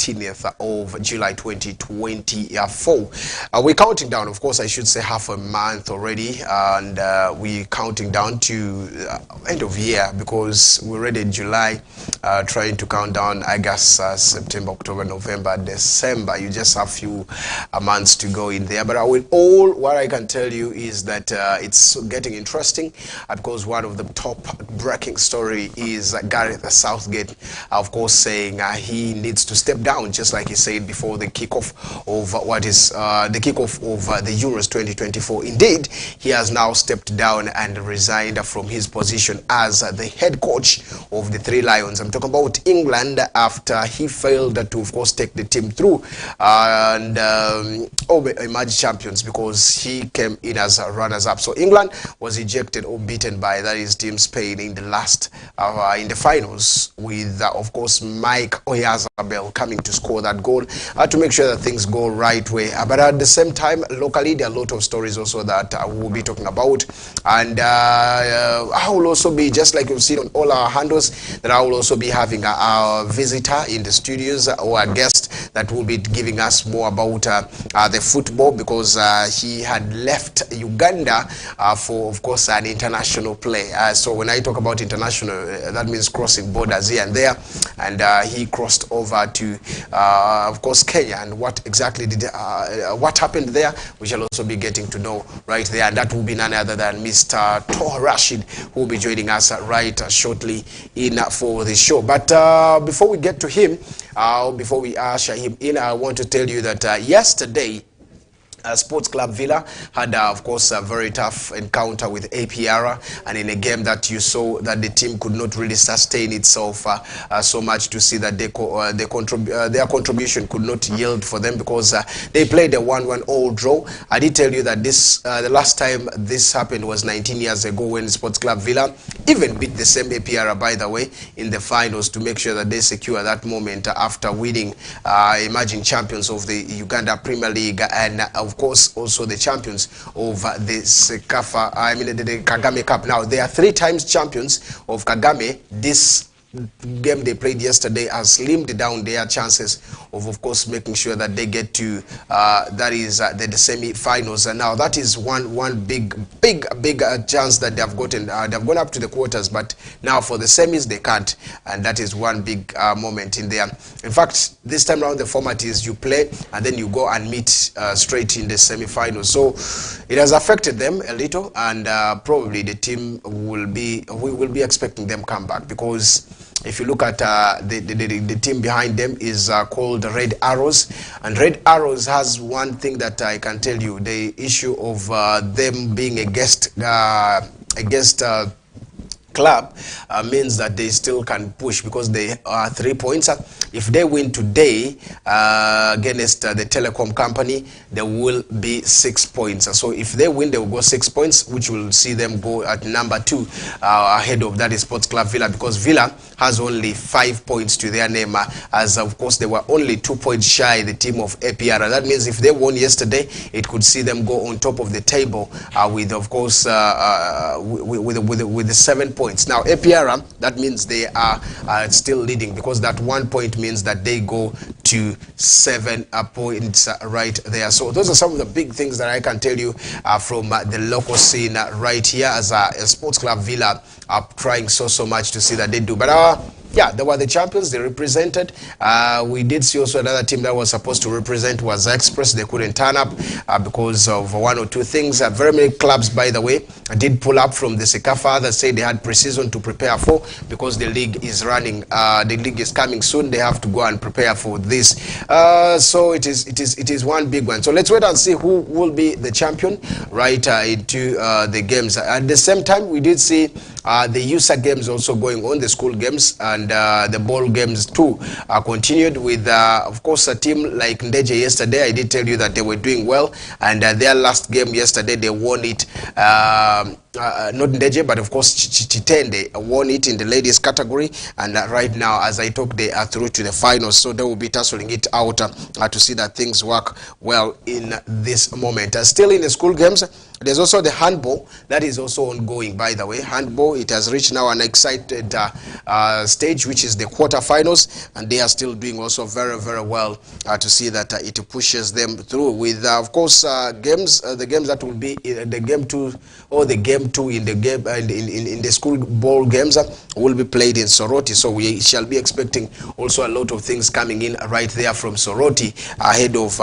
18th of July 2024. We're counting down, of course, I should say half a month already, and we're counting down to end of year because we're already in July, trying to count down August, September, October, November, December. You just have a few months to go in there. But with all, what I can tell you is that it's getting interesting because one of the top breaking story is Gareth Southgate, of course, saying he needs to step down, just like he said before the kickoff of the kickoff of the Euros 2024. Indeed, he has now stepped down and resigned from his position as the head coach of the Three Lions. I'm talking about England, after he failed to, of course, take the team through and emerge champions because he came in as runners-up. So England was ejected or beaten by that is Team Spain in the last in the finals, with of course Mike Oyarzabal coming to score that goal to make sure that things go right way. But at the same time, locally there are a lot of stories also that we'll be talking about, and I will also be, just like you've seen on all our handles, that I will also be having a visitor in the studios, or a guest that will be giving us more about the football, because he had left Uganda for, of course, an international play. So when I talk about international, that means crossing borders here and there, and he crossed over to, of course, Kenya. And what exactly did what happened there, we shall also be getting to know right there, and that will be none other than Mr. TOHA RASHID, who will be joining us right shortly in for the show. But before we get to him, before we usher him in, I want to tell you that yesterday, Sports Club Villa had, of course, a very tough encounter with APR, and in a game that you saw that the team could not really sustain itself so much to see that their contribution could not yield for them, because they played a 1-1 all draw. I did tell you that this the last time this happened was 19 years ago, when Sports Club Villa even beat the same APR, by the way, in the finals, to make sure that they secure that moment after winning emerging champions of the Uganda Premier League, and of course also the champions of the the Kagame Cup. Now they are 3 times champions of Kagame. This game they played yesterday has slimmed down their chances of course, making sure that they get to that is the semi-finals. And now that is one big chance that they have gotten. They've gone up to the quarters, but now for the semis they can't, and that is one big moment in there. In fact, this time around the format is you play and then you go and meet straight in the semi-finals. So it has affected them a little, and probably the team will be expecting them come back, because if you look at the team behind them is called Red Arrows, and Red Arrows has one thing that I can tell you: the issue of them being a guest club means that they still can push, because they are 3 points. If they win today against the telecom company, there will be 6 points. So if they win, they will go 6 points, which will see them go at number 2 ahead of that is Sports Club Villa, because Villa has only 5 points to their name, as of course they were only 2 points shy, the team of APR. That means if they won yesterday, it could see them go on top of the table with, of course, with the 7 points. Now APR, that means they are still leading, because that 1 point means that they go to 7 points right there. So those are some of the big things that I can tell you from the local scene right here, as Sports Club Villa are trying so much to see that they do. But yeah, they were the champions. They represented. We did see also another team that was supposed to represent was Express. They couldn't turn up because of 1 or 2 things. Very many clubs, by the way, did pull up from the Sekafa. That said they had pre-season to prepare for, because the league is running. The league is coming soon. They have to go and prepare for this. So it is one big one. So let's wait and see who will be the champion right into the games. At the same time, we did see the USA games also going on, the school games, and the ball games too continued with, of course, a team like Ndeje yesterday. I did tell you that they were doing well, and their last game yesterday, they won it. Not Ndeje, but of course Chitende won it in the ladies category, and right now, as I talk, they are through to the finals. So they will be tussling it out to see that things work well in this moment. Still in the school games, There's also the handball that is also ongoing, by the way. Handball, it has reached now an excited stage, which is the quarterfinals, and they are still doing also very, very well to see that it pushes them through with, of course, games. The games that will be the game 2 or the game 2 in the game in the school ball games will be played in Soroti. So we shall be expecting also a lot of things coming in right there from Soroti ahead of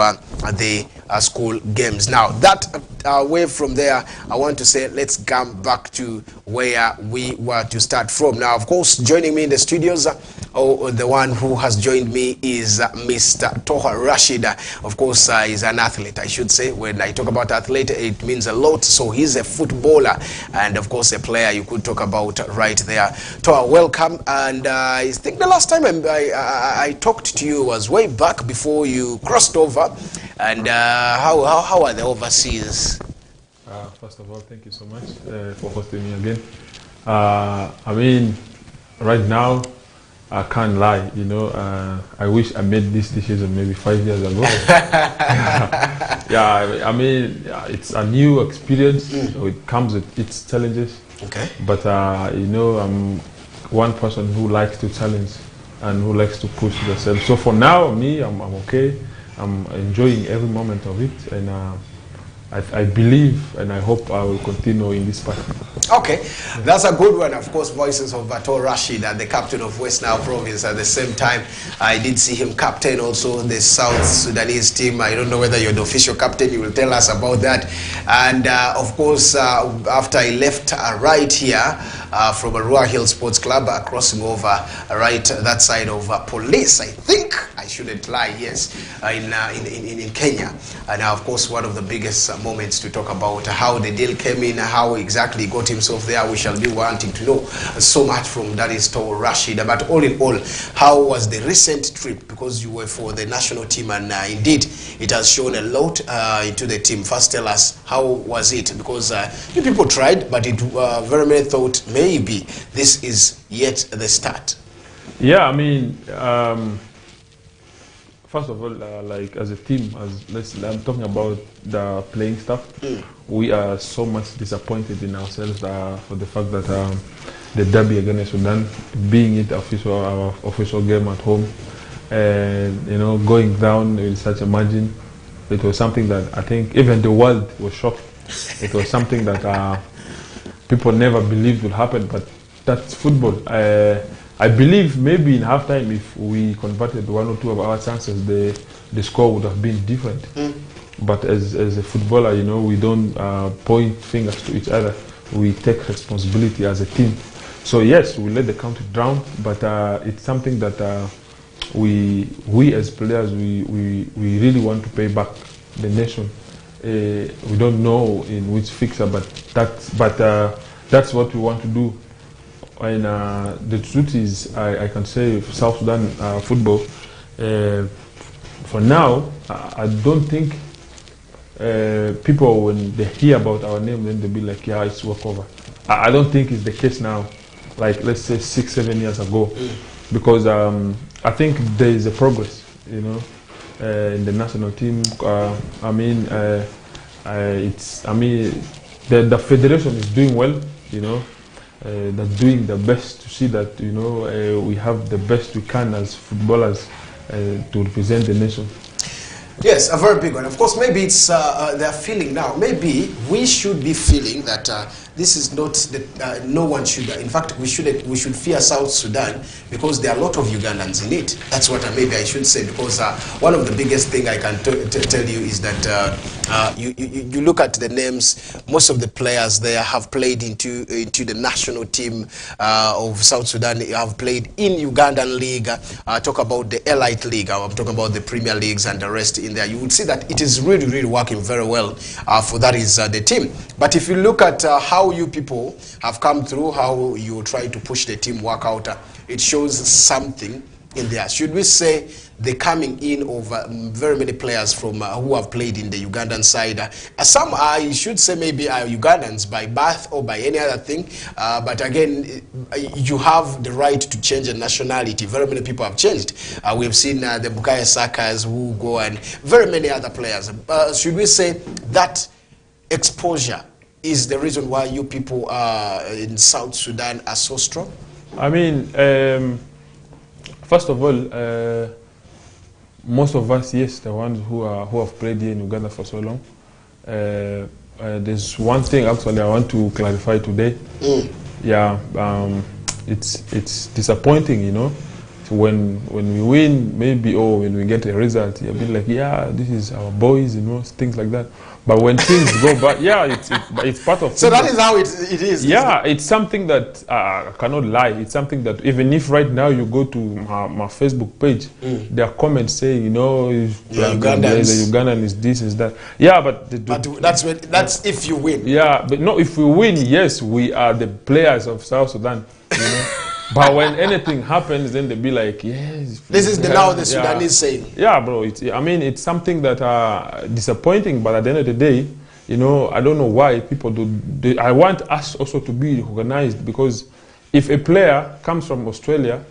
the school games. Now that away from there, I want to say let's come back to where we were to start from. Now, of course, joining me in the studios, the one who has joined me is Mr. TOHA RASHID. Of course, he's an athlete, I should say. When I talk about athlete, it means a lot. So he's a footballer and, of course, a player you could talk about right there. TOHA, welcome. And I think the last time I talked to you was way back before you crossed over. And how are the overseas? First of all, thank you so much for hosting me again. I mean, right now, I can't lie, you know, I wish I made this decision maybe 5 years ago. Yeah, I mean, it's a new experience, so it comes with its challenges. Okay. But, you know, I'm one person who likes to challenge and who likes to push themselves. So for now, me, I'm okay. I'm enjoying every moment of it, and I believe and I hope I will continue in this path. Okay, that's a good one. Of course, voices of TOHA RASHID, the captain of West Nile Province. At the same time, I did see him captain also the South Sudanese team. I don't know whether you're the official captain. You will tell us about that. And of course, after I left right here from Arua Hill Sports Club, crossing over right that side of police, I think I shouldn't lie. Yes, in Kenya. And of course, one of the biggest moments to talk about how the deal came in, how exactly he got himself there. We shall be wanting to know so much from that is TOHA RASHID. But all in all, how was the recent trip? Because you were for the national team, and indeed it has shown a lot into the team. First, tell us, how was it? Because you people tried, but it very many thought maybe this is yet the start. Yeah, I mean, first of all, like as a team, I'm talking about the playing staff. We are so much disappointed in ourselves for the fact that the derby against Sudan, being it our official game at home, and you know, going down in such a margin, it was something that I think even the world was shocked. It was something that people never believed would happen, but that's football. I believe maybe in halftime, if we converted one or two of our chances, the score would have been different. But as a footballer, you know, we don't point fingers to each other. We take responsibility as a team. So yes, we let the country drown, but it's something that we as players, we really want to pay back the nation. We don't know in which fixer, but that's what we want to do. And the truth is, I can say South Sudan football, for now, I don't think people, when they hear about our name, then they'll be like, yeah, it's walkover. I don't think it's the case now, like let's say 6-7 years ago, because I think there is a progress, you know, in the national team. I mean, the federation is doing well, you know. They're doing the best to see that, you know, we have the best we can as footballers to represent the nation. Yes, a very big one. Of course, maybe it's they're feeling now. Maybe we should be feeling that this is not the, no one should. In fact, we should fear South Sudan because there are a lot of Ugandans in it. That's what maybe I should say, because one of the biggest thing I can tell you is that you look at the names. Most of the players there have played into the national team of South Sudan. Have played in Ugandan league. Talk about the Elite League. I'm talking about the Premier Leagues and the rest in there. You would see that it is really, really working very well for that is the team. But if you look at how you people have come through, how you try to push the team work out, it shows something in there. Should we say the coming in of very many players from who have played in the Ugandan side? Some I should say maybe are Ugandans by birth or by any other thing. But again, you have the right to change a nationality. Very many people have changed. We've seen the Bukayo Sakas who go and very many other players. Should we say that exposure is the reason why you people in South Sudan are so strong? I mean, first of all, most of us, yes, the ones who have played here in Uganda for so long. There's one thing actually I want to clarify today. Yeah, it's disappointing, you know. So when we win, maybe, or when we get a result, you'll be like, yeah, this is our boys, you know, things like that. But when things go bad, yeah, it's part of. So that is how it is. Yeah, it's something that I cannot lie. It's something that even if right now you go to my Facebook page, there are comments saying, you know, the Ugandan is this, is that. Yeah, but that's if you win. Yeah, but no, if we win, yes, we are the players of South Sudan. You know. But when anything happens, then they'll be like, yes. This is now the Sudanese saying. Yeah, bro. I mean, it's something that disappointing, but at the end of the day, you know, I don't know why people do. I want us also to be organized, because if a player comes from Australia,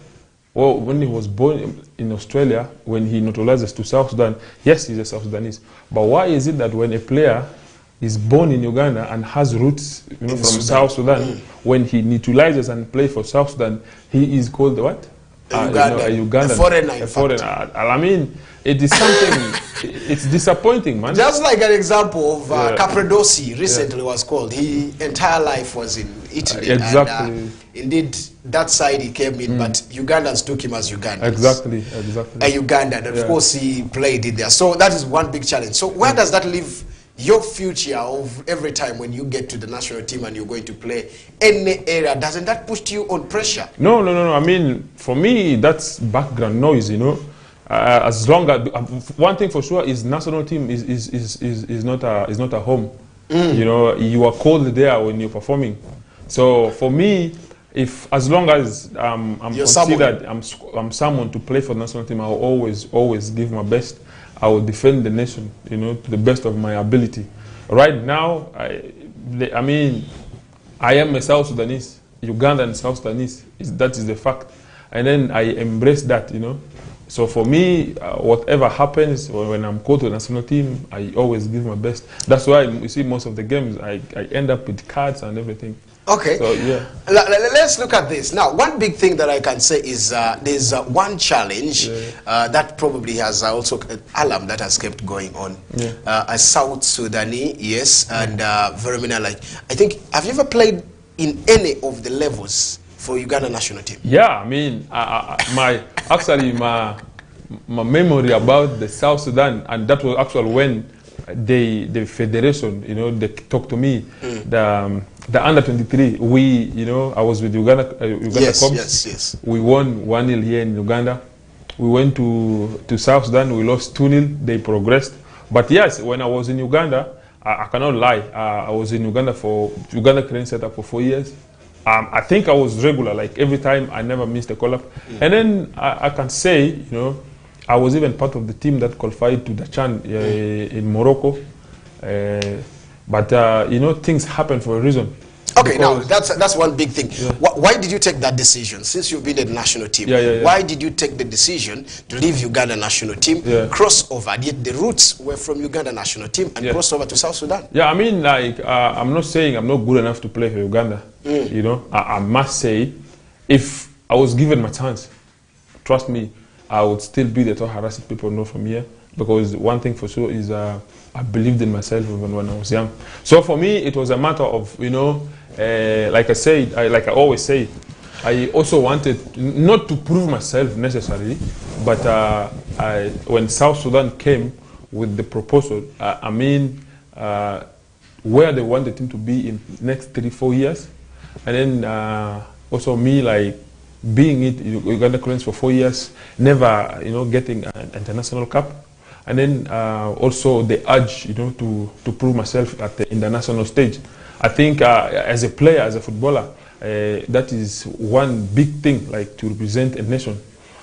or when he was born in Australia, when he naturalizes to South Sudan, yes, he's a South Sudanese. But why is it that when a player is born in Uganda and has roots, you know, from South Sudan, when he naturalizes and plays for South Sudan, he is called what? A Ugandan. A foreigner. I mean, it is something, it's disappointing, man. Just like an example of Capradossi recently was called. His entire life was in Italy. Exactly. And, indeed, that side he came in, but Ugandans took him as Ugandans. Exactly. A Ugandan. And of course, he played it there. So that is one big challenge. So where does that leave your future of every time when you get to the national team and you're going to play any area? Doesn't that put you on pressure? No. I mean, for me, that's background noise, you know. As long as one thing for sure is national team is not a home. You know, you are called there when you're performing. So for me, if as long as I'm considered I'm someone to play for the national team, I'll always give my best. I will defend the nation, you know, to the best of my ability. Right now, I mean, I am a South Sudanese, Ugandan South Sudanese. That is the fact. And then I embrace that, you know. So for me, whatever happens when I'm called to the national team, I always give my best. That's why you see most of the games, I end up with cards and everything. Okay, so, yeah. Let's look at this. Now, one big thing that I can say is there's one challenge that probably has also an alarm that has kept going on. A South Sudanese, yes, and very many like, I think, have you ever played in any of the levels for Uganda national team? Yeah, I mean, my memory about the South Sudan, and that was actually when the federation, you know, they talked to me. The under 23, you know, I was with Uganda Cubs. Yes. We won 1-0 here in Uganda. We went to South Sudan. We lost 2-0. They progressed. But yes, when I was in Uganda, I cannot lie. I was in Uganda for Uganda Crane Setup for 4 years. I think I was regular, like every time. I never missed a call-up. And then I can say, you know, I was even part of the team that qualified to the Chan in Morocco. But you know, things happen for a reason. Okay, now that's one big thing. Why did you take that decision? Since you've been at the national team, why did you take the decision to leave Uganda national team, cross over? Yet the roots were from Uganda national team and cross over to South Sudan. Yeah, I mean, like, I'm not saying I'm not good enough to play for Uganda. You know, I must say, if I was given my chance, trust me, I would still be the TOHA RASHID people know from here. Because one thing for sure is I believed in myself even when I was young. So for me, it was a matter of, you know, like I said, like I always say, I also wanted not to prove myself necessarily, but when South Sudan came with the proposal, I mean, where they want the team to be in the next 3-4 years, and then also me, like, being it Uganda Cranes for 4 years, never, you know, getting an international cup. And then also the urge, you know, to prove myself at the international stage. I think as a player, as a footballer, that is one big thing, like to represent a nation.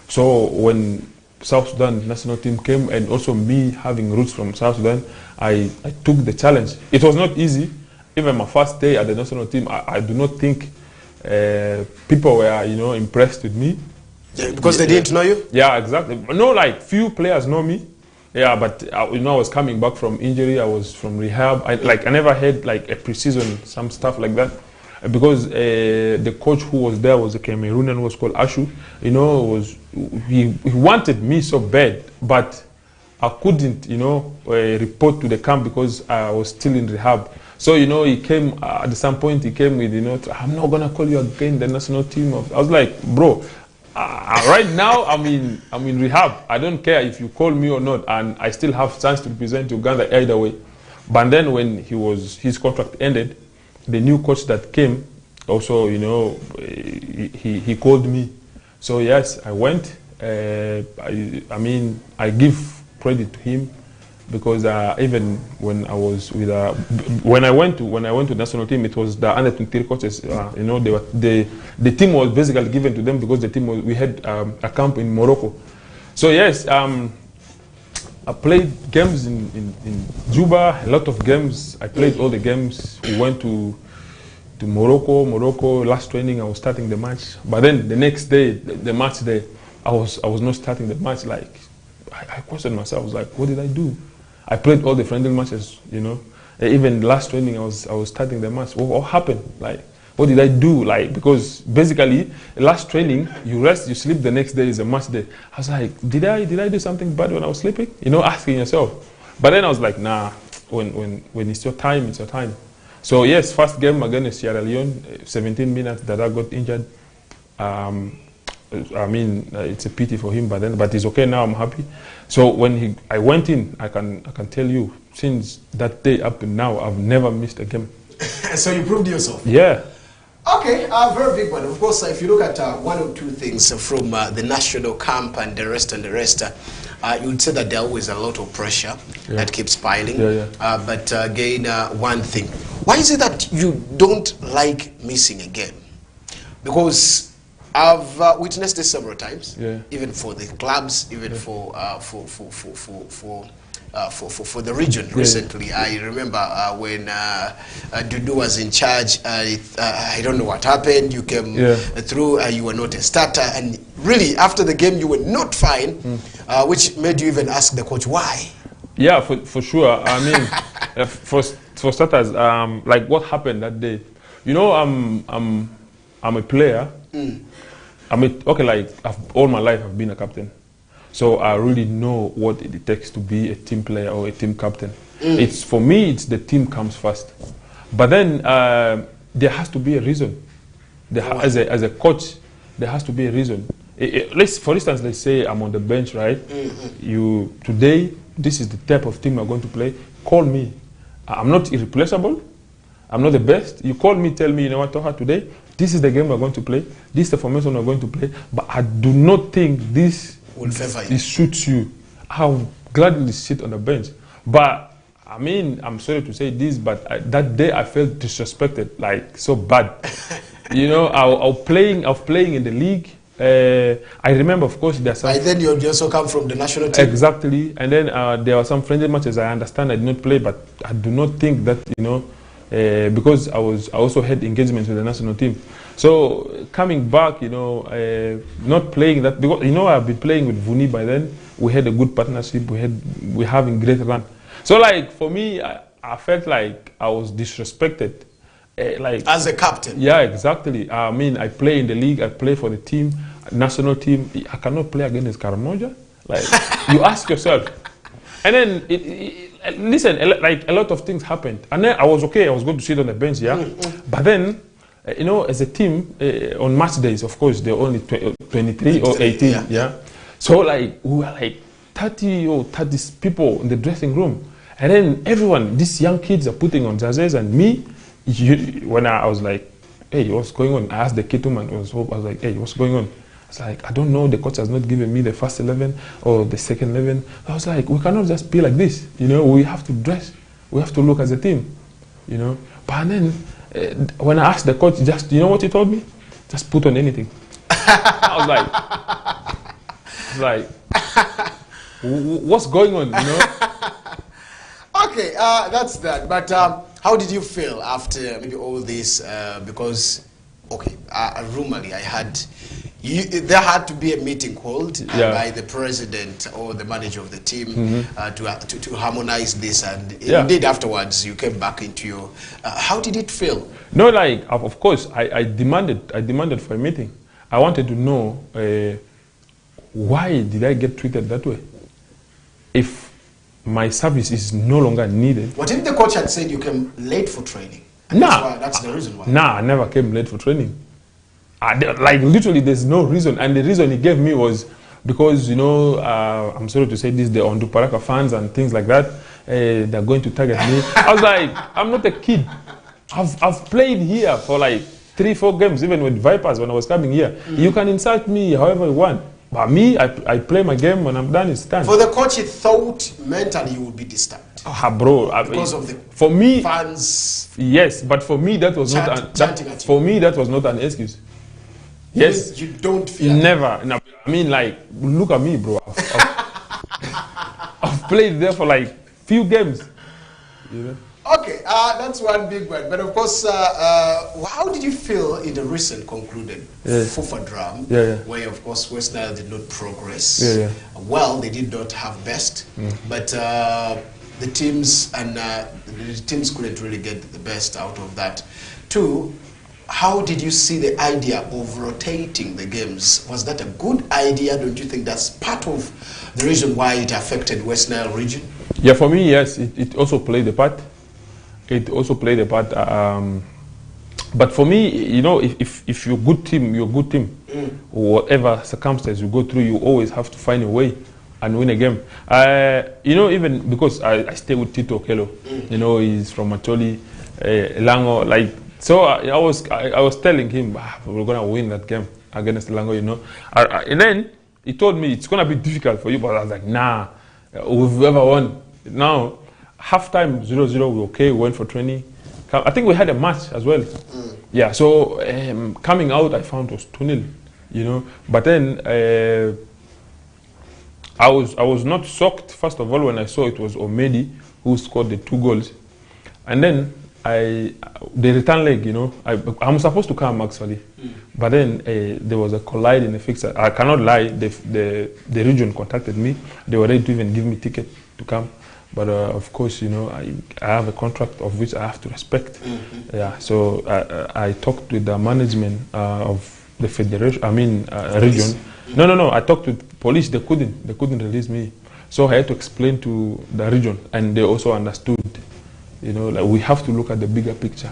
So when South Sudan national team came, and also me having roots from South Sudan, I took the challenge. It was not easy. Even my first day at the national team, I do not think people were, you know, impressed with me. Yeah, because they didn't know you? Yeah, exactly. No, like, few players know me. Yeah, but you know, I was coming back from injury. I was from rehab. I never had like a preseason, some stuff like that, because the coach who was there was a Cameroonian who was called Ashu. You know, he wanted me so bad, but I couldn't, you know, report to the camp because I was still in rehab. So, you know, he came at some point. He came with, you know, I'm not gonna call you again the national team. I was like, bro, right now I'm in rehab. I don't care if you call me or not, and I still have chance to represent Uganda either way. But then when his contract ended, the new coach that came also, you know, he called me. So yes, I went. I mean, I give credit to him, because even when I was with when I went to the national team, it was the under-23 coaches. You know, the team was basically given to them because the team we had a camp in Morocco. So yes, I played games in Juba, a lot of games. I played all the games. We went to Morocco. Last training, I was starting the match. But then the next day, the match day, I was not starting the match. Like, I questioned myself. I was like, what did I do? I played all the friendly matches, you know. Even last training, I was starting the match. What happened? Like, what did I do? Like, because basically, last training, you rest, you sleep. The next day is a match day. I was like, did I do something bad when I was sleeping? You know, asking yourself. But then I was like, nah. When it's your time, it's your time. So yes, first game against Sierra Leone, 17 minutes that I got injured. I mean, it's a pity for him, but it's okay now. I'm happy. So when I went in, I can tell you, since that day up to now, I've never missed a game. So you proved yourself. Yeah. Okay, very big one. Of course, if you look at one or two things from the national camp and the rest, you would say that there always a lot of pressure that keeps piling. But again, one thing, why is it that you don't like missing a game? Because I've witnessed this several times, even for the clubs, even for the region recently. I remember when Dudu was in charge, I don't know what happened. You came through, you were not a starter, and really after the game you were not fine, which made you even ask the coach why. Yeah, for sure. I mean, for starters, like what happened that day. You know, I'm a player. Okay, like all my life I've been a captain. So I really know what it takes to be a team player or a team captain. It's for me, it's the team comes first. But then there has to be a reason. As a coach, there has to be a reason. For instance, let's say I'm on the bench, right? Today, this is the type of team we're going to play. Call me. I'm not irreplaceable. I'm not the best. You call me, tell me, you know what, TOHA, today, this is the game we're going to play. This is the formation we're going to play. But I do not think this will favor you. It suits you. I'll gladly sit on the bench. But I mean, I'm sorry to say this, but that day I felt disrespected, like so bad. You know, I was playing in the league. I remember, of course, there's some. By then you also come from the national team. Exactly, and then there were some friendly matches. I understand I did not play, but I do not think that, you know, because I also had engagements with the national team. So coming back, you know, not playing that, because you know I've been playing with Vuni by then. We had a good partnership. We're having great run. So like for me, I felt like I was disrespected. Like as a captain. Yeah, exactly. I mean, I play in the league. I play for the team, national team. I cannot play against Karamoja. Like you ask yourself. And then listen, like a lot of things happened. And then I was okay. I was going to sit on the bench, But then, you know, as a team, on match days, of course, they're only 23 or 18, So like we were like 30 or 30 people in the dressing room, and then everyone, these young kids are putting on jerseys, and me, when I was like, hey, what's going on? I asked the kid man, I was like, hey, what's going on? It's like, I don't know, the coach has not given me the first 11 or the second 11. I was like, we cannot just be like this, you know, we have to dress, we have to look as a team, you know. But then, when I asked the coach, you know what he told me? Just put on anything. I was like, what's going on, you know? Okay, that's that. But how did you feel after maybe all this? Because, okay, rumorly I had There had to be a meeting called by the president or the manager of the team to harmonize this, and indeed afterwards you came back into your. How did it feel? No, like of course I demanded for a meeting. I wanted to know why did I get treated that way? If my service is no longer needed. What if the coach had said you came late for training? Nah, that's the reason why. Nah, I never came late for training. Like literally, there's no reason, and the reason he gave me was because I'm sorry to say this, the Onduparaka fans and things like that, they're going to target me. I was like, I'm not a kid. I've played here for like 3-4 games, even with Vipers when I was coming here. You can insult me however you want, but me, I play my game. When I'm done, it's done. For the coach, he thought mentally you would be disturbed. Bro, because of the fans. Yes, but for me that was not an excuse. Yes. You don't feel never. No, I mean, like, look at me, bro. I've played there for like few games. Okay, that's one big one. But of course, how did you feel in the recent concluded FUFA drum, where of course West Nile did not progress? Well, they did not have best, but the teams couldn't really get the best out of that. Two, how did you see the idea of rotating the games? Was that a good idea? Don't you think that's part of the reason why it affected West Nile region? Yeah, for me, yes, it also played a part. It also played a part. But for me, if you're a good team, you're a good team. Whatever circumstance you go through, you always have to find a way and win a game. Even because I stay with Tito Kelo, he's from Macholi, Lango, like. So I was telling him we're gonna win that game against Lango, and then he told me it's gonna be difficult for you, but I was like, nah, we've ever won. Now, halftime 0-0, we're okay. We went for training. I think we had a match as well. Yeah. So coming out, I found it was 2-0. But then I was not shocked. First of all, when I saw it was Omedi who scored the 2 goals, and then the return leg, I'm supposed to come actually, but then there was a collide in the fixture. I cannot lie, the region contacted me. They were ready to even give me ticket to come, but of course, I have a contract of which I have to respect. Yeah, so I talked with the management of the federation, region. No, I talked with police. They couldn't release me, so I had to explain to the region, and they also understood. Like we have to look at the bigger picture.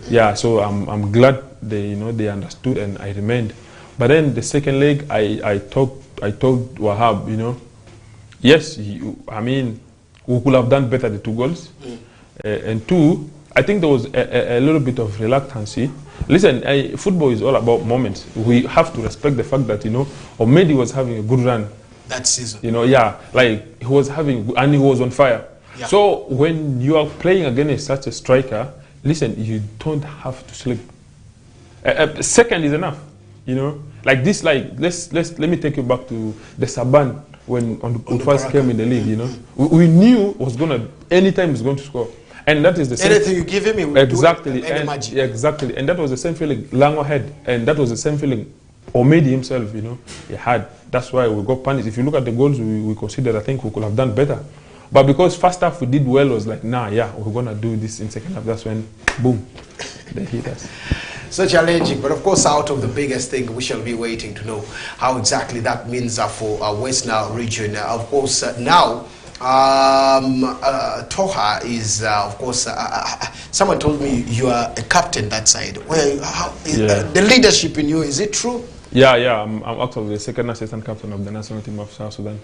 Yeah, so I'm glad they understood and I remained. But then the second leg, I told Wahab, yes, we could have done better the 2 goals, and 2, I think there was a little bit of reluctancy. Listen, football is all about moments. We have to respect the fact that Omedi was having a good run that season. Like he was having, and he was on fire. Yeah. So when you are playing against such a striker, listen, you don't have to sleep. A second is enough, Like this, let me take you back to the Saban when on first came in the league, We knew anytime he's going to score, and that is the same. Anything you give him, he will exactly, do it, magic. Exactly, and that was the same feeling Lango had, and that was the same feeling Omedi himself, he had. That's why we got punished. If you look at the goals, we considered, I think we could have done better. But because first half we did well, was like, we're going to do this in second half. That's when, boom, they hit us. So challenging, but of course out of the biggest thing, we shall be waiting to know how exactly that means for our West Nile region. Of course, now, TOHA is, of course, someone told me you are a captain that side. The leadership in you, is it true? Yeah, I'm actually the second assistant captain of the national team of South Sudan.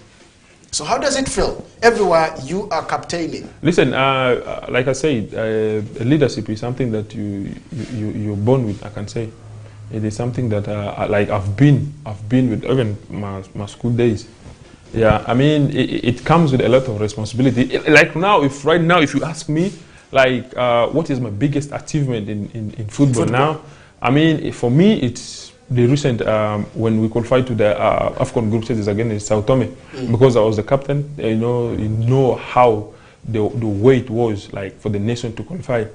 So how does it feel? Everywhere you are captaining. Listen, like I said, leadership is something that you're born with. I can say it is something that like I've been with even my school days. Yeah, it comes with a lot of responsibility. Like right now, if you ask me, like what is my biggest achievement in football now? For me, it's the recent when we qualified to the AFCON group stages against Sao Tome, because I was the captain. You know how the way it was like for the nation to qualify,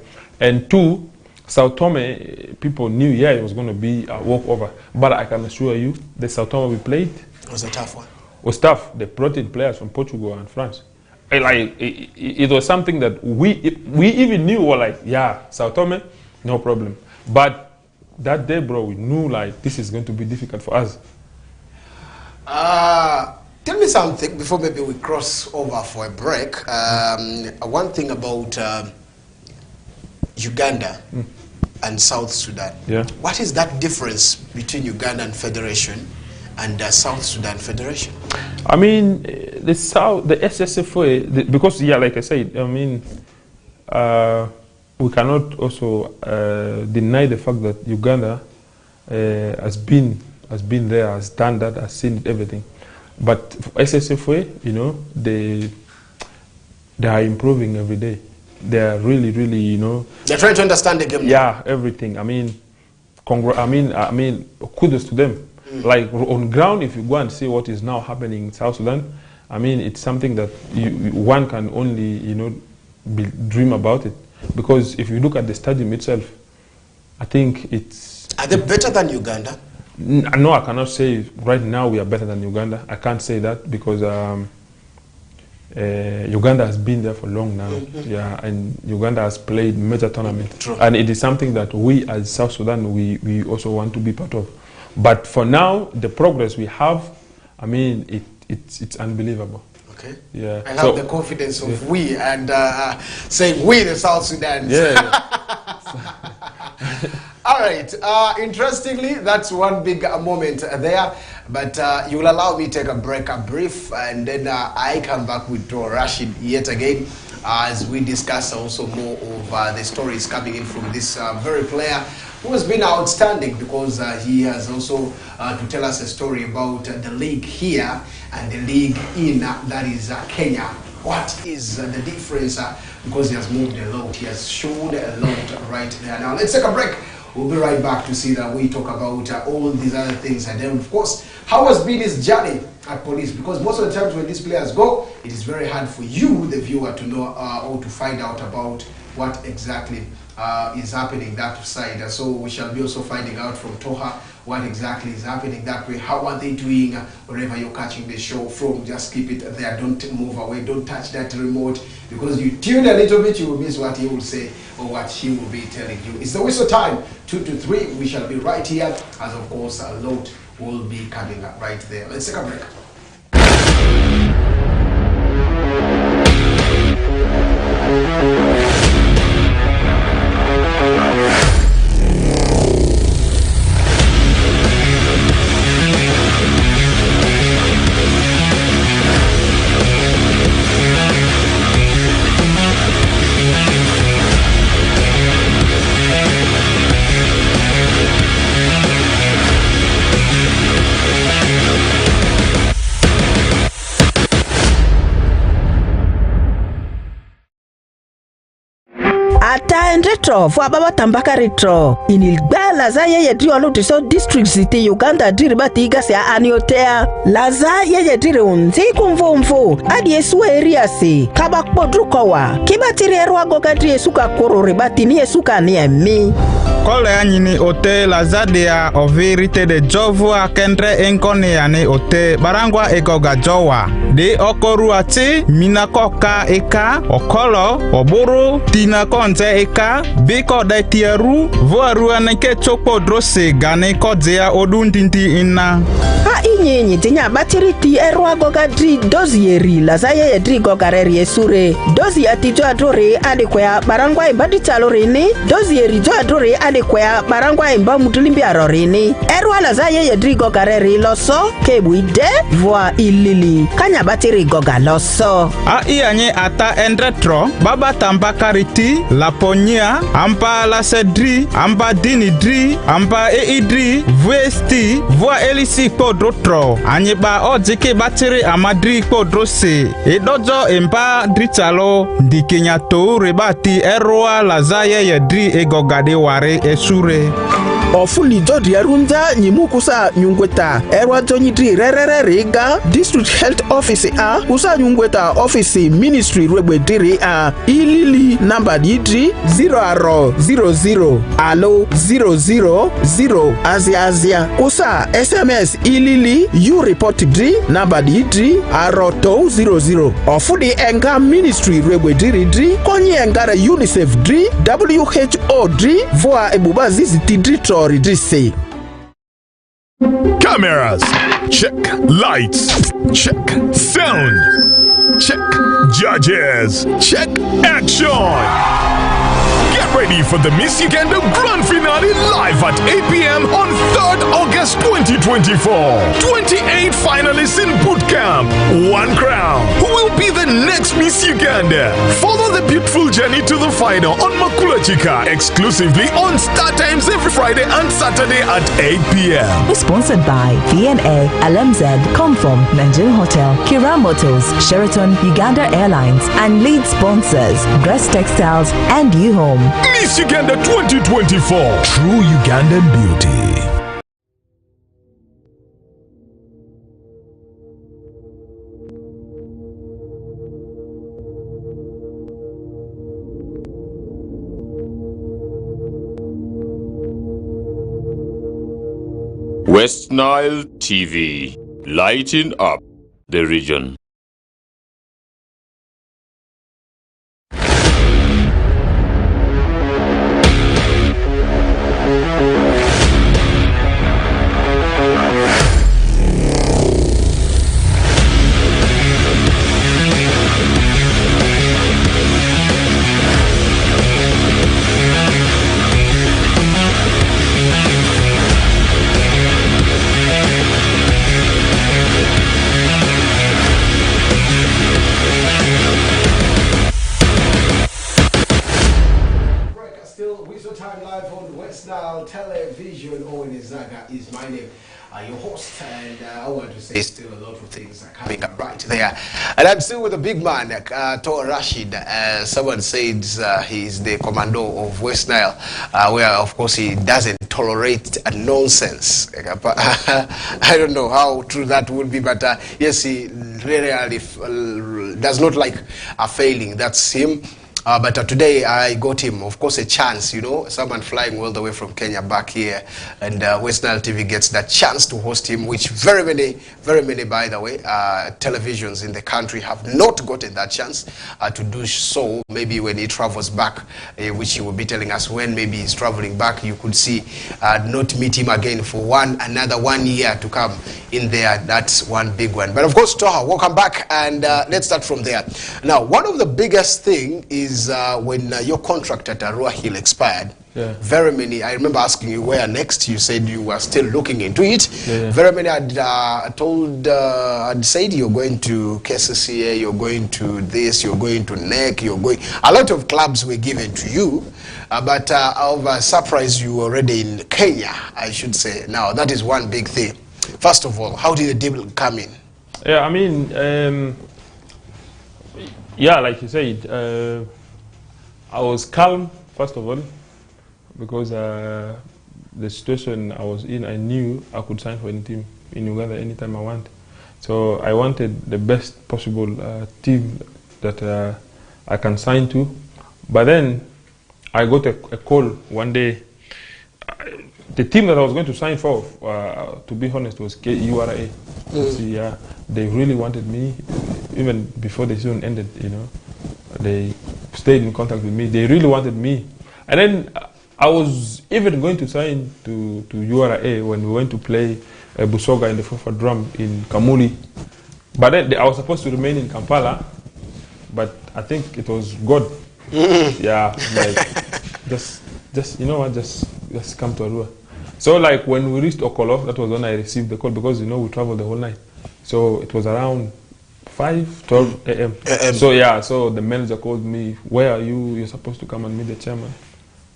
and 2, Sao Tome, people knew, yeah, it was going to be a walkover. But I can assure you, the Sao Tome we played was a tough one. Was tough. They brought in players from Portugal and France. It was something that we even knew, were like, yeah, Sao Tome, no problem. But that day, bro, we knew like this is going to be difficult for us. Tell me something before maybe we cross over for a break. One thing about Uganda and South Sudan. Yeah. What is that difference between Ugandan Federation and South Sudan Federation? I mean, the SSFA, because yeah, like I said, I mean, we cannot also deny the fact that Uganda has been there, has done that, has seen everything. But SSFA, you know, they are improving every day. They are really, you know. They're trying to understand the game. Yeah, everything. I mean, kudos to them. Like on ground, if you go and see what is now happening in South Sudan, I mean, it's something that one can only, you know, dream about it. Because if you look at the stadium itself, I think it's... Are they better than Uganda? No, I cannot say right now we are better than Uganda. I can't say that because Uganda has been there for long now. Yeah, and Uganda has played major tournaments. True. And it is something that we as South Sudan, we also want to be part of. But for now, the progress we have, I mean, it's unbelievable. Okay. Yeah. I love the confidence of we and saying we the South Sudan. Yeah. All right. Interestingly, that's one big moment there. But you will allow me to take a break, a brief, and then I come back with RASHID yet again as we discuss also more of the stories coming in from this very player who has been outstanding because he has also to tell us a story about the league here and the league in that is Kenya. What is the difference? Because he has moved a lot, he has shown a lot right there. Now let's take a break. We'll be right back to see that we talk about all these other things, and then of course how has been his journey at police, because most of the times when these players go, it is very hard for you, the viewer, to know or to find out about what exactly is happening that side. So we shall be also finding out from TOHA what exactly is happening that way. How are they doing wherever you're catching the show from? Just keep it there, don't move away, don't touch that remote, because you tune a little bit, you will miss what he will say or what he will be telling you. It's the whistle time, 2 to 3. We shall be right here, as of course a lot will be coming up right there. Let's take a break. Retro for Baba Tambaka Retro in Ilba Laza ye diolo to so district city Uganda diribatiga se aniotea Laza ye dire unzi kumvumvu adi esu area si kabak podrukowa kibatiri erwa gogadri esuka koro ribati ni esuka ni emi Kole anyini ote lazadea o verite de jovu akendre enkone ane ote barangwa ekoga jowa de okoru ati minakoka eka okolo oburu tina konze eka biko de tieru voaru aneke chokpo drose gane kodzea odundinti ina ha inyenyi tinya batiri ti erwa gogadri dozieri lazaye yedri gogareri esure dozi atijo adore adekwea barangwa ibaditaloreni dozieri jo adore adekwea barangwa imba mutulimbi arorini erwa lazaye yedri gogareri loso kebuide voa ilili kanya batiri goga loso a ianye ata endretro baba tambakariti laponia amba la sedri amba dinidri amba eidri vuesti voa elisi podrotro anyeba ojike batiri amadri podrose edojo emba drichalo ndikenya to rebati erwa lazaye yedri egogade ware esure ofuli dodi arunza nyimukusa nyungweta erwa jonyidri rerereriga district health office a kusa nyungweta office ministry rwebwediri a ilili namba didri 000 alo 000 azia kusa sms ilili you report dri namba didri aro to 00 ofudi enga ministry rwebwediri dri konyi engara UNICEF dri WHO dri voa ebuba zizi tidri tori dri se. Cameras, check. Lights, check. Sound, check. Judges, check. Action. Get ready for the Miss Uganda Grand Finale live at 8 p.m. on 3rd August 2024. 28 finalists in boot camp. One crown. Who will be the next Miss Uganda? Follow the beautiful journey to the final on Makula Chika, exclusively on Star Times every Friday and Saturday at 8 p.m. Sponsored by VNA, LMZ, Comform, Nigerian Hotel, Kira Motors, Sheraton, Uganda Airlines, and lead sponsors, Grass Textiles and U-Home. Miss Uganda 2024. True Ugandan beauty. West Nile TV, lighting up the region. Time live on West Nile Television. Owen Zaga is my name, your host, and I want to say still a lot of things are coming up right there. And I'm still with a big man, TOHA RASHID. Someone says he's the commando of West Nile, where of course he doesn't tolerate nonsense. I don't know how true that would be, but yes, he really does not like a failing. That's him. But today I got him, of course, a chance, you know, someone flying all the way from Kenya back here, and West Nile TV gets that chance to host him, which very many, by the way, televisions in the country have not gotten that chance to do so. Maybe when he travels back, which he will be telling us when maybe he's traveling back, you could see not meet him again for another 1 year to come in there. That's one big one. But of course, TOHA, welcome back, and let's start from there. Now, one of the biggest thing is when your contract at Arua Hill expired. Yeah. Very many, I remember asking you where next, you said you were still looking into it. Yeah. Very many had had said you're going to KCCA, you're going to this, you're going to NEC, you're going, a lot of clubs were given to you, but I was surprised you were already in Kenya, I should say. Now, that is one big thing. First of all, how did the deal come in? Yeah, I mean, yeah, like you said, I was calm, first of all, because the situation I was in, I knew I could sign for any team in Uganda anytime I want. So I wanted the best possible team that I can sign to. But then I got a call one day. The team that I was going to sign for, to be honest, was URA. Yeah, they really wanted me, even before the season ended, you know. They stayed in contact with me. They really wanted me. And then I was even going to sign to URA when we went to play Busoga in the FOFA drum in Kamuli. But then I was supposed to remain in Kampala, but I think it was God. Yeah, like just you know what, just come to Arua. So like when we reached Okolo, that was when I received the call, because you know we traveled the whole night. So it was around 12 a.m. So yeah, so the manager called me, where are you? You're supposed to come and meet the chairman.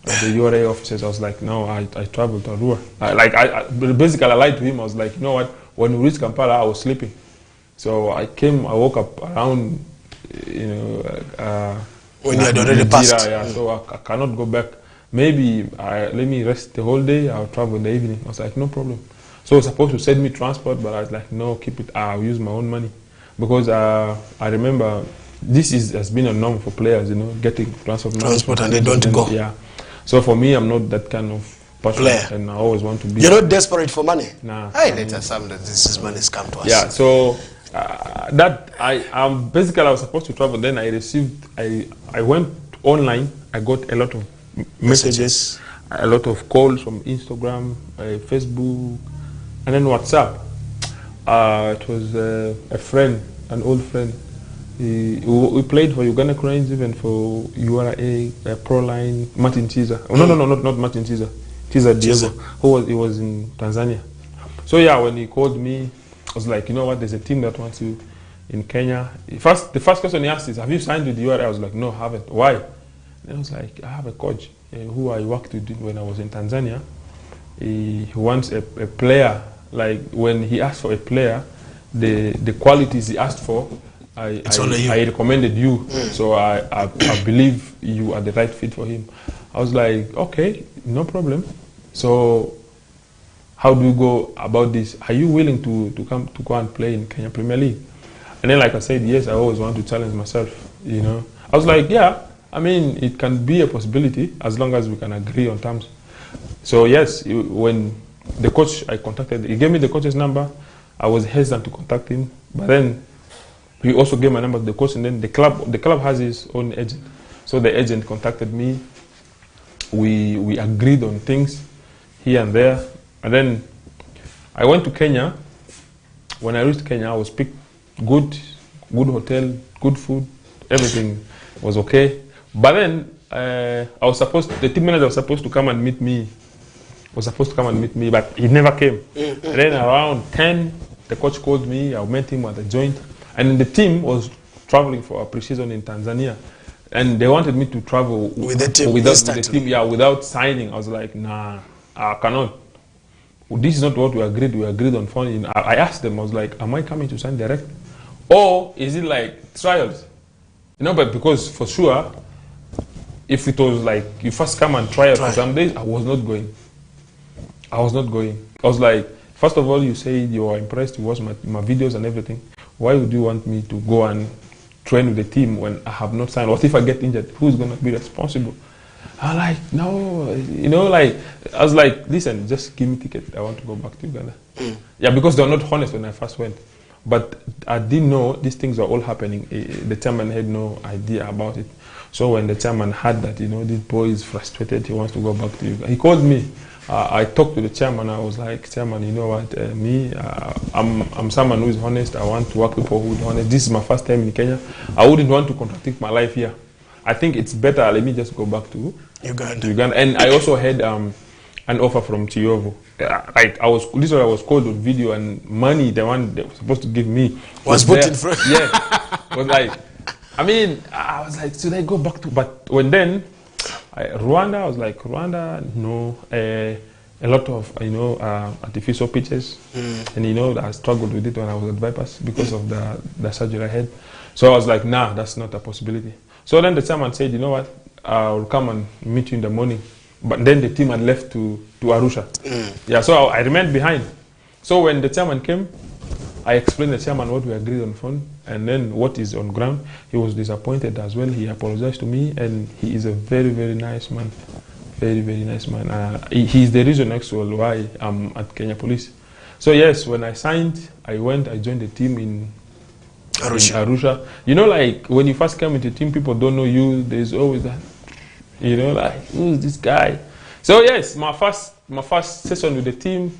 The URA officers. I was like, no, I traveled to Arua. Basically I lied to him. I was like, you know what, when we reached Kampala, I was sleeping. So I woke up around, you know, when you had already passed. Yeah, so I cannot go back. maybe let me rest the whole day, I'll travel in the evening. I was like, no problem. So he was supposed to send me transport, but I was like, no, keep it, I'll use my own money. Because I remember this has been a norm for players, you know, getting transport and they don't go. Yeah. So for me, I'm not that kind of person, player. and I always want to be. You're not desperate for money? Nah. I let us that this money's come to us. Yeah, so basically I was supposed to travel, then I went online, I got a lot of messages, a lot of calls from Instagram, Facebook, and then WhatsApp. It was a friend, an old friend. We played for Uganda Cranes, even for URA, Proline, Martin Chiza. Oh, no, not Martin Chiza. Chiza Diego, he was in Tanzania. So yeah, when he called me, I was like, you know what, there's a team that wants you in Kenya. The first question he asked is, have you signed with the URA? I was like, no, I haven't. Why? And I was like, I have a coach who I worked with when I was in Tanzania. He wants a player. Like when he asked for a player, the qualities he asked for, I recommended you. So I believe you are the right fit for him. I was like, okay, no problem. So how do you go about this? Are you willing to go and play in Kenya Premier League? And then, like I said, yes, I always want to challenge myself, you know. I was like, yeah, I mean, it can be a possibility as long as we can agree on terms. So yes, when the coach I contacted, he gave me the coach's number. I was hesitant to contact him, but then he also gave my number to the coach, and then the club has his own agent. So the agent contacted me. We agreed on things here and there, and then I went to Kenya. When I reached Kenya, I was picked good hotel, good food, everything was okay. But then the team manager was supposed to come and meet me. But he never came. And then around 10, the coach called me. I met him at the joint, and the team was traveling for a pre-season in Tanzania, and they wanted me to travel with the team, without signing. I was like, nah, I cannot. This is not what we agreed. We agreed on phone. I asked them, I was like, am I coming to sign direct, or is it like trials? You know, but because for sure, if it was like you first come and try out for some days, I was not going. I was like, first of all, you say you are impressed, you watch my videos and everything. Why would you want me to go and train with the team when I have not signed? What if I get injured? Who's going to be responsible? I'm like, no, you know, like, I was like, listen, just give me ticket. I want to go back to Uganda. Yeah, because they were not honest when I first went. But I didn't know these things were all happening. The chairman had no idea about it. So when the chairman heard that, you know, this boy is frustrated, he wants to go back to Uganda, he called me. I talked to the chairman. I was like, chairman, you know what, I'm someone who is honest. I want to work with people who are honest. This is my first time in Kenya. I wouldn't want to contradict my life here. I think it's better, let me just go back to Uganda. And I also had an offer from TOHA. Like I was called on video, and money, the one they were supposed to give me was put in front. Yeah, was like, I mean, I was like, should I go back to? But when then Rwanda, I was like, Rwanda, no, a lot of artificial pitches, and you know I struggled with it when I was at Vipers because of the surgery I had. So I was like, nah, that's not a possibility. So then the chairman said, you know what, I'll come and meet you in the morning. But then the team had left to Arusha. Yeah, so I remained behind. So when the chairman came, I explained to the chairman what we agreed on phone, and then what is on ground. He was disappointed as well. He apologized to me, and he is a very, very nice man. Very, very nice man. He's the reason actually why I'm at Kenya Police. So yes, when I signed, I joined the team in Arusha. You know, like when you first come into the team, people don't know you. There's always that, you know, like, who's this guy? So yes, my first session with the team,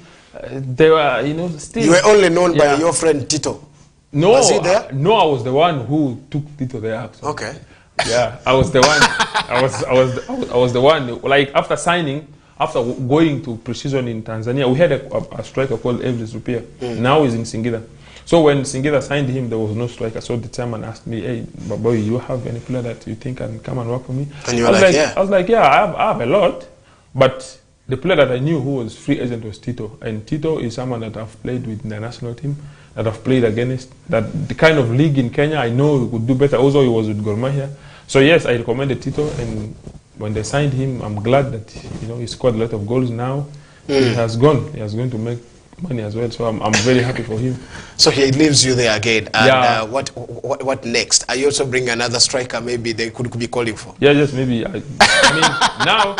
they were, you know, still. You were only known by your friend Tito. No, was he there? No, I was the one who took Tito there. Actually. Okay. Yeah, I was the one. I was the one. Like after signing, after going to pre-season in Tanzania, we had a striker called Evans Rupia. Now he's in Singida. So when Singida signed him, there was no striker. So the chairman asked me, hey, boy, you have any player that you think can come and work for me? And you were like, yeah. I was like, yeah, I have a lot. But the player that I knew who was free agent was Tito. And Tito is someone that I've played with in the national team, that I've played against, that the kind of league in Kenya, I know he could do better. Also, he was with Gor Mahia. So yes, I recommended Tito, and when they signed him, I'm glad that he scored a lot of goals now. He has gone. He has going to make money as well. So I'm very happy for him. So he leaves you there again. And yeah. What next? Are you also bringing another striker? Maybe they could be calling for. Yeah, yes, maybe. I mean, now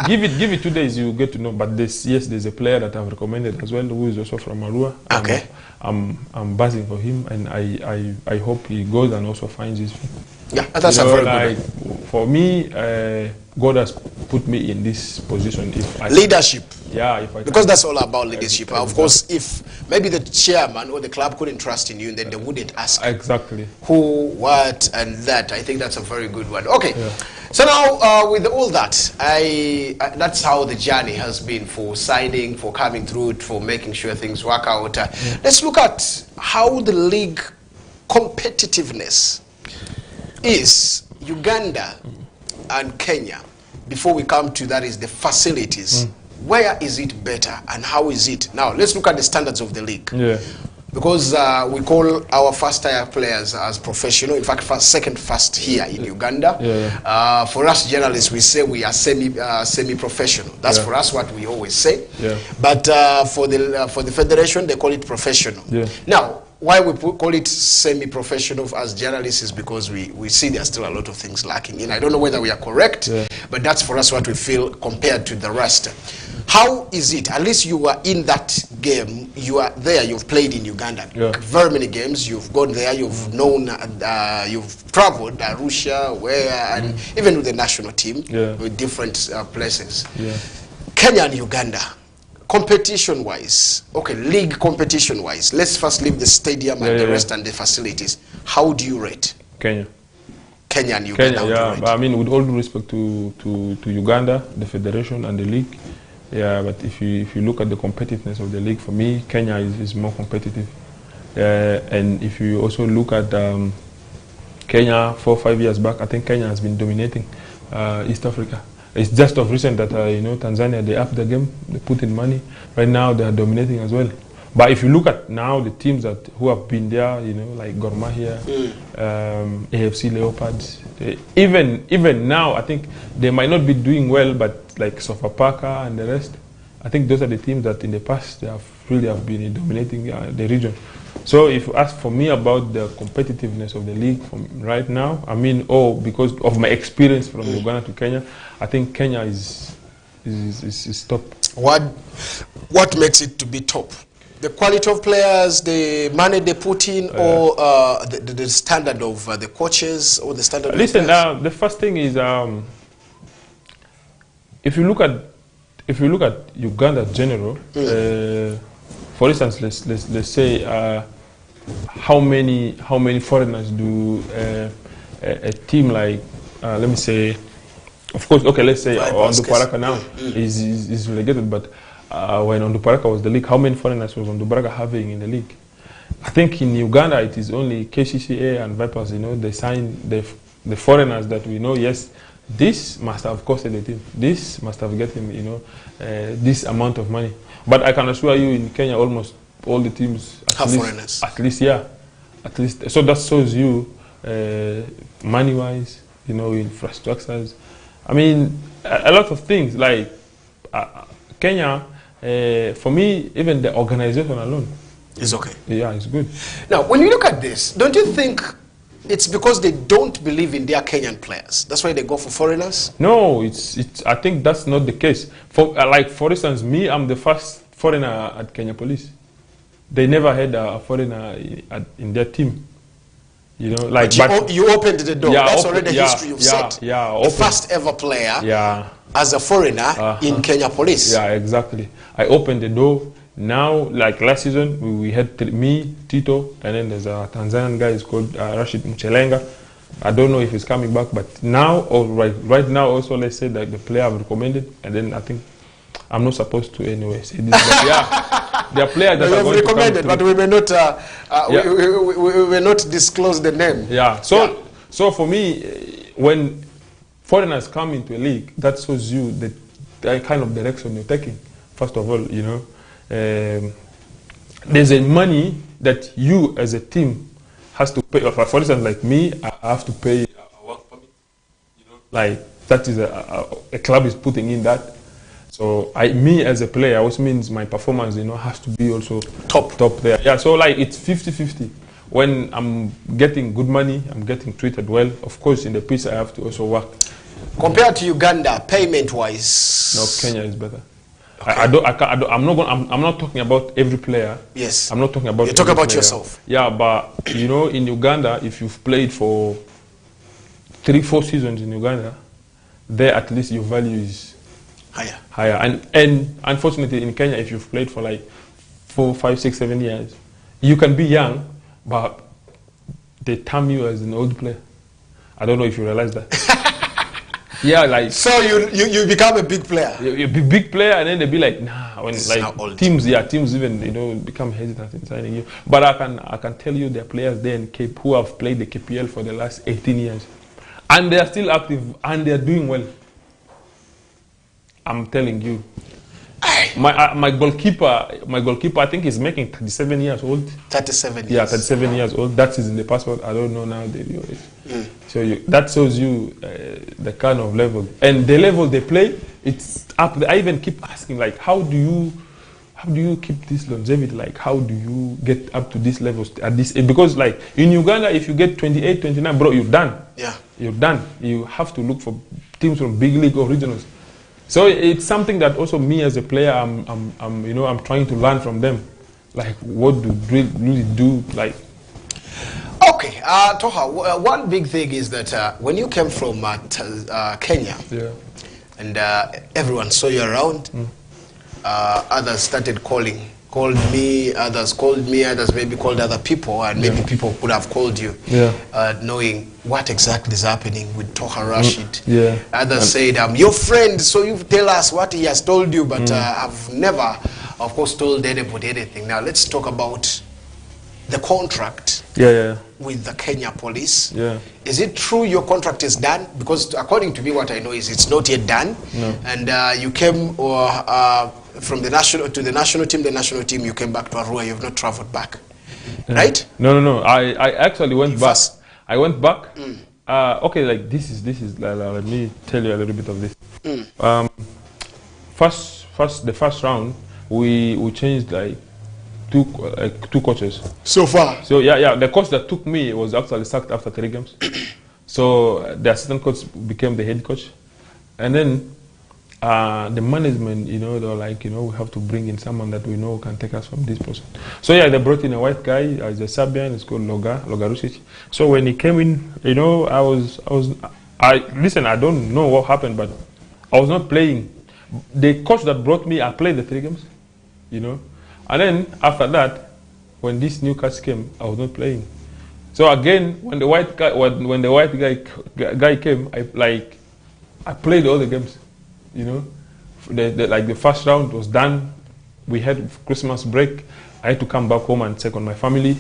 give it 2 days, you get to know. But there's a player that I've recommended as well, who is also from Arua. Okay. I'm buzzing for him, and I hope he goes and also finds his feet. Yeah, that's a very good. For me, God has put me in this position. Leadership. Yeah, because that's all about leadership. Of course, if maybe the chairman or the club couldn't trust in you, then they wouldn't ask. Exactly. Who, what, and that. I think that's a very good one. Okay. Yeah. So now, with all that, that's how the journey has been for signing, for coming through it, for making sure things work out. Let's look at how the league competitiveness is Uganda and Kenya. Before we come to that is the facilities. Where is it better and how is it? Now, let's look at the standards of the league. Yeah. Because we call our first-tier players as professional. In fact, second first here in Uganda. Yeah. For us journalists, we say we are semi-professional. That's for us what we always say. Yeah. But for the federation, they call it professional. Yeah. Now, why we call it semi-professional as journalists is because we see there's still a lot of things lacking. And I don't know whether we are correct, but that's for us what we feel compared to the rest. How is it? At least you were in that game. You are there. You've played in Uganda. Very many games. You've gone there. You've known. You've traveled Arusha, and even with the national team, with different places. Kenya and Uganda, competition-wise, okay, league competition-wise. Let's first leave the stadium and the rest and the facilities. How do you rate Kenya? Kenya and Uganda. Kenya, yeah. I mean, with all due respect to Uganda, the federation and the league. Yeah, but if you look at the competitiveness of the league, for me, Kenya is more competitive. And if you also look at Kenya 4 or 5 years back, I think Kenya has been dominating East Africa. It's just of recent that Tanzania, they upped the game, they put in money. Right now they are dominating as well. But if you look at now the teams who have been there, like Gor Mahia, AFC Leopards, even now I think they might not be doing well, but like Sofapaka and the rest, I think those are the teams that in the past they have been dominating the region. So if you ask for me about the competitiveness of the league from right now, I mean, because of my experience from Uganda to Kenya, I think Kenya is top. What makes it to be top? The quality of players, the money they put in, or the standard of the coaches, or the standard. Listen, the first thing is if you look at Uganda in general, for instance, let's say how many foreigners do a team like let me say, of course, okay, let's say Onduparaka now is relegated, but when Onduparaka was the league, how many foreigners was Onduparaka having in the league? I think in Uganda it is only KCCA and Vipers. They sign the foreigners that we know. Yes, this must have costed the team. This must have get him, this amount of money. But I can assure you, in Kenya, almost all the teams have foreigners. At least. So that shows you, money-wise, infrastructures. I mean, a lot of things like Kenya. For me, even the organization alone is okay. Yeah, it's good. Now, when you look at this, don't you think it's because they don't believe in their Kenyan players? That's why they go for foreigners? No, I think that's not the case. For instance, me, I'm the first foreigner at Kenya Police. They never had a foreigner in their team. You opened the door. Yeah, that's already the history you've set. Yeah, the first ever player as a foreigner in Kenya Police. Yeah, exactly. I opened the door. Now, like last season, we had me, Tito, and then there's a Tanzanian guy, he's called RASHID Mchelenga. I don't know if he's coming back, but now, or right now also, let's say that the player I've recommended, and then I think I'm not supposed to anyway say this, but yeah, there are players that are going recommended, but we may not, we will not disclose the name. Yeah, so for me, when foreigners come into a league, that shows you the kind of direction you're taking. First of all, there's a money that you as a team has to pay. For instance, like me, I have to pay a work permit. Like that is a club is putting in that. So me as a player, which means my performance, has to be also top there. Yeah, so like it's 50-50. When I'm getting good money, I'm getting treated well. Of course, in the pitch, I have to also work. Compared to Uganda, payment-wise, no, Kenya is better. Okay. I'm not talking about every player. Yes. I'm not talking about. You talk about player. yourself. Yeah, but in Uganda, if you've played for 3-4 seasons in Uganda, there at least your value is higher. And unfortunately, in Kenya, if you've played for like 4, 5, 6, 7 years, you can be young, but they term you as an old player. I don't know if you realize that. Yeah, like so you become a big player. You be big player, and then they be like, nah. When like teams even become hesitant in signing you. But I can tell you there are players there in Cape who have played the KPL for the last 18 years, and they are still active and they are doing well. I'm telling you. My goalkeeper, I think is making 37 years old. 37 years. Yeah, 37 years old. That is in the passport. I don't know now the real age. So that shows you the kind of level and the level they play. It's up there. I even keep asking, like, how do you keep this longevity? Like, how do you get up to these levels at this age? Because like in Uganda, if you get 28, 29, bro, you're done. Yeah, you're done. You have to look for teams from big league or regionals. So it's something that also me as a player, I'm trying to learn from them, like what do really do, like. Okay, Toha, one big thing is that when you came from Kenya, and everyone saw you around, others started called me, others called me, others maybe called other people, and maybe people could have called you, knowing what exactly is happening with TOHA Rashid. Others said, I'm your friend, so you tell us what he has told you, but I've never, of course, told anybody anything. Now let's talk about the contract with the Kenya police. Is it true your contract is done? Because according to me, what I know is it's not yet done. And you came from the national team, you came back to Arua, you have not traveled back, right? No. I actually went back. I went back. Okay, like this is let me tell you a little bit of this. The first round, we changed like two coaches. So far? So yeah, the coach that took me was actually sacked after 3 games. So the assistant coach became the head coach. And then the management, they were like, we have to bring in someone that we know can take us from this person. So yeah, they brought in a white guy, he's a Serbian, it's called Logarusic. So when he came in, listen, I don't know what happened, but I was not playing. The coach that brought me, I played the 3 games, And then after that, when this new coach came, I was not playing. So again, when the white guy came, I played all the games. Like the first round was done. We had Christmas break. I had to come back home and check on my family.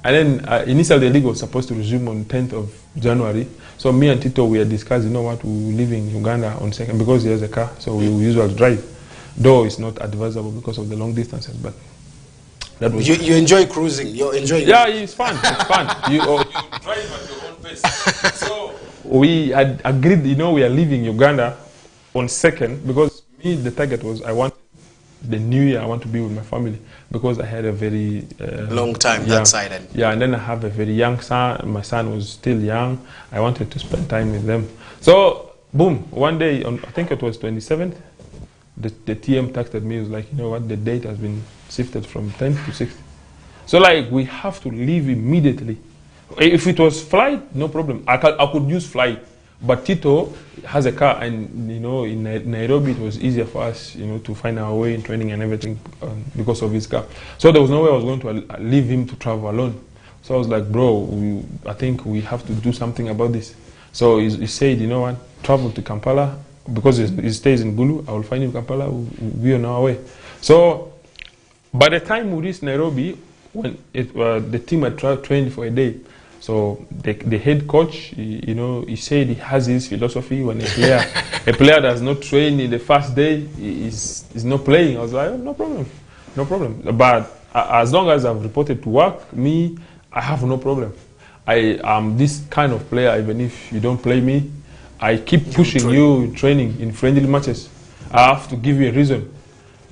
And then initially the league was supposed to resume on 10th of January. So me and Tito, we had discussed, we will live in Uganda on 2nd because he has a car, so we will usually drive. Though it's not advisable because of the long distances, but that was you enjoy cruising. You're enjoying. Yeah, it's fun. It's fun. You drive at your own pace. So we had agreed. We are leaving Uganda on 2nd because me the target was I want the new year. I want to be with my family because I had a very long time that side. And then I have a very young son. My son was still young. I wanted to spend time with them. So boom, one day I think it was 27th. The TM texted me, was like, the date has been shifted from 10th to 6th. So like, we have to leave immediately. If it was flight, no problem. I could use flight. But Tito has a car and, in Nairobi, it was easier for us, to find our way in training and everything because of his car. So there was no way I was going to leave him to travel alone. So I was like, bro, I think we have to do something about this. So he said, travel to Kampala. Because he stays in Gulu, I will find him in Kampala, we'll be on our way. So, by the time we reached Nairobi, when the team had trained for a day, so the head coach, he said he has his philosophy when a player does not train in the first day, is not playing. I was like, oh, no problem. But as long as I've reported to work, I have no problem. I am this kind of player, even if you don't play me, I keep pushing you in training, in friendly matches. I have to give you a reason.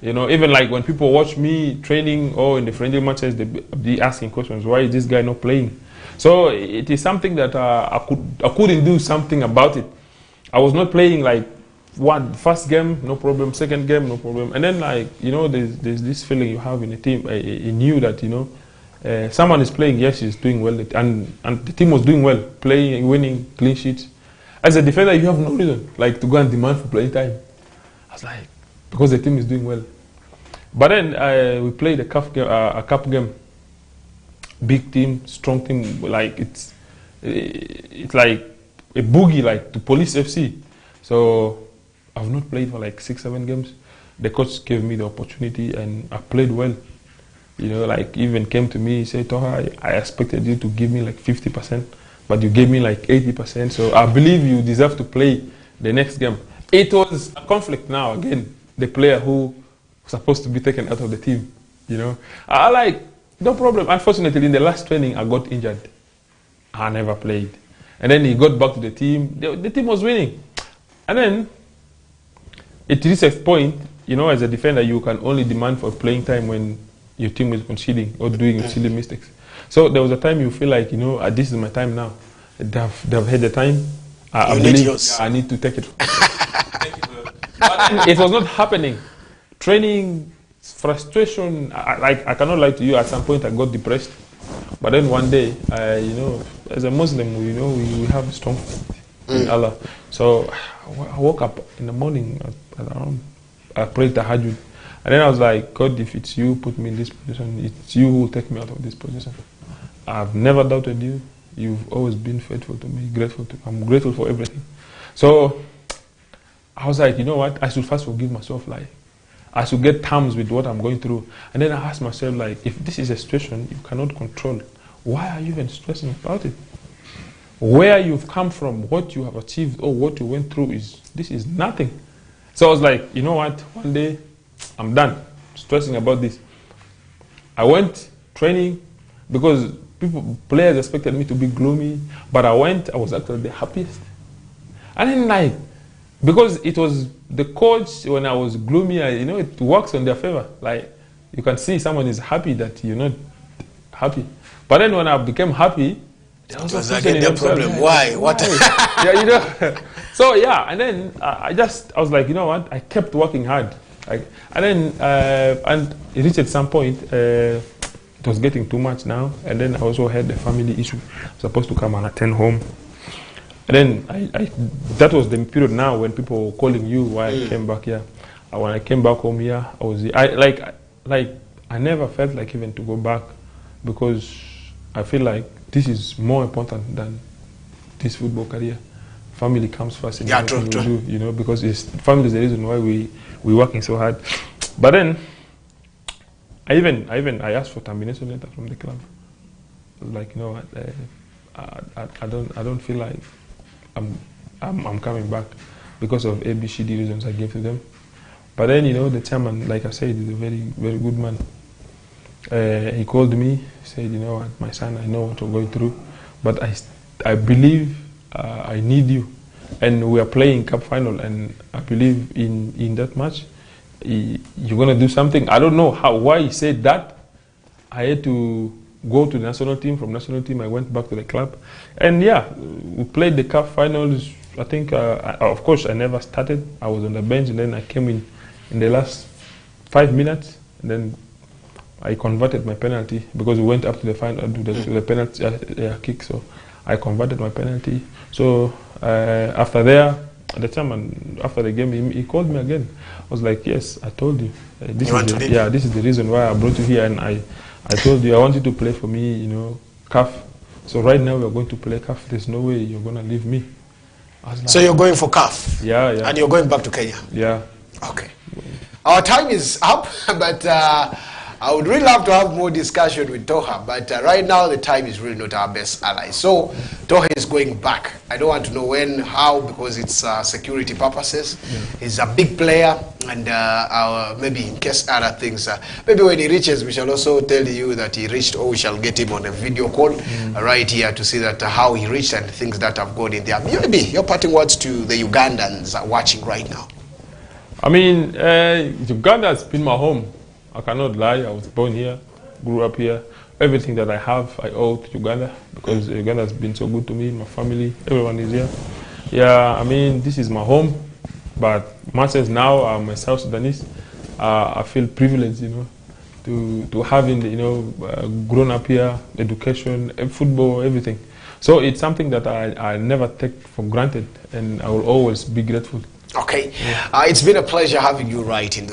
You know, even like when people watch me training or in the friendly matches, they be asking questions, why is this guy not playing? So it is something that I couldn't do something about it. I was not playing like first game, no problem, second game, no problem. And then like, you know, there's this feeling you have in a team, in you that, you know, someone is playing, yes, he's doing well, and the team was doing well, playing, winning, clean sheets. As a defender, you have no reason like to go and demand for playing time. I was like, because the team is doing well. But then we played a cup game, big team, strong team, like it's like a boogie, like to Police FC. So I've not played for like 6-7 games. The coach gave me the opportunity and I played well. You know, like even came to me, said, Toha, I expected you to give me like 50%, but you gave me like 80%. So I believe you deserve to play the next game. It was a conflict now, again, the player who was supposed to be taken out of the team, you know. I like, no problem. Unfortunately, in the last training, I got injured. I never played. And then he got back to the team. The team was winning. And then it reached a point, you know, as a defender, you can only demand for playing time when your team is conceding or doing silly mistakes. So there was a time you feel like, you know, this is my time now. They've had the time. I believe I need to take it. But it was not happening. Training, frustration, I cannot lie to you, at some point I got depressed. But then one day, you know, as a Muslim, you know, we have strong faith in Allah. So I woke up in the morning, I prayed tahajjud. And then I was like, God, if it's you, put me in this position. It's you who will take me out of this position. I've never doubted you. You've always been faithful to me, I'm grateful for everything. So I was like, you know what? I should first forgive myself. Like, I should get terms with what I'm going through. And then I asked myself, like, if this is a situation you cannot control, why are you even stressing about it? Where you've come from, what you have achieved, or what you went through this is nothing. So I was like, you know what? One day, I'm done stressing about this. I went training because players expected me to be gloomy, but I was actually the happiest. And then like, because it was the coach, when I was gloomy, you know, it works on their favor. Like, you can see someone is happy that you're not happy. But then when I became happy, there was again the problem. Why? What? Yeah, you know. So yeah, and then I was like, you know what? I kept working hard. Like, and then and it reached at some point, it was getting too much now. And then I also had a family issue. I was supposed to come and attend home. And then that was the period now when people were calling you why I came back here. And when I came back home here, I never felt like even to go back, because I feel like this is more important than this football career. Family comes first in everything we do, you know, because family is the reason why we're working so hard. But then I asked for termination letter from the club. I was like, you know what, I don't feel like I'm coming back because of ABCD reasons I gave to them. But then, you know, the chairman, like I said, is a very, very good man. He called me, said, you know what, my son, I know what you're going through, but I believe I need you. And we are playing cup final, and I believe in that match, you're going to do something. I don't know why he said that. I had to go to the national team. From national team, I went back to the club. And yeah, we played the cup finals. I think, of course, I never started. I was on the bench, and then I came in the last 5 minutes. And then I converted my penalty, because we went up to the final, to the penalty kick. So I converted my penalty. So after the chairman, after the game, he called me again. I was like, yes, I told you. This is the reason why I brought you here. And I told you I want you to play for me, you know, CAF. So right now we're going to play CAF. There's no way you're going to leave me. Like, so you're going for CAF? Yeah. And you're going back to Kenya? Yeah. Okay. Our time is up, but I would really love to have more discussion with TOHA, but right now the time is really not our best ally. So TOHA is going back. I don't want to know when, how, because it's security purposes. He's a big player, and maybe in case other things, maybe when he reaches, we shall also tell you that he reached, or we shall get him on a video call right here to see that how he reached and things that have gone in there. Maybe your parting words to the Ugandans watching right now. I mean, Uganda has been my home. I cannot lie. I was born here, grew up here. Everything that I have, I owe to Uganda, because Uganda has been so good to me, my family, everyone is here. Yeah, I mean, this is my home, but since now I'm a South Sudanese, I feel privileged, you know, to having, you know, grown up here, education, football, everything. So it's something that I never take for granted, and I will always be grateful. Okay, it's been a pleasure having you right in the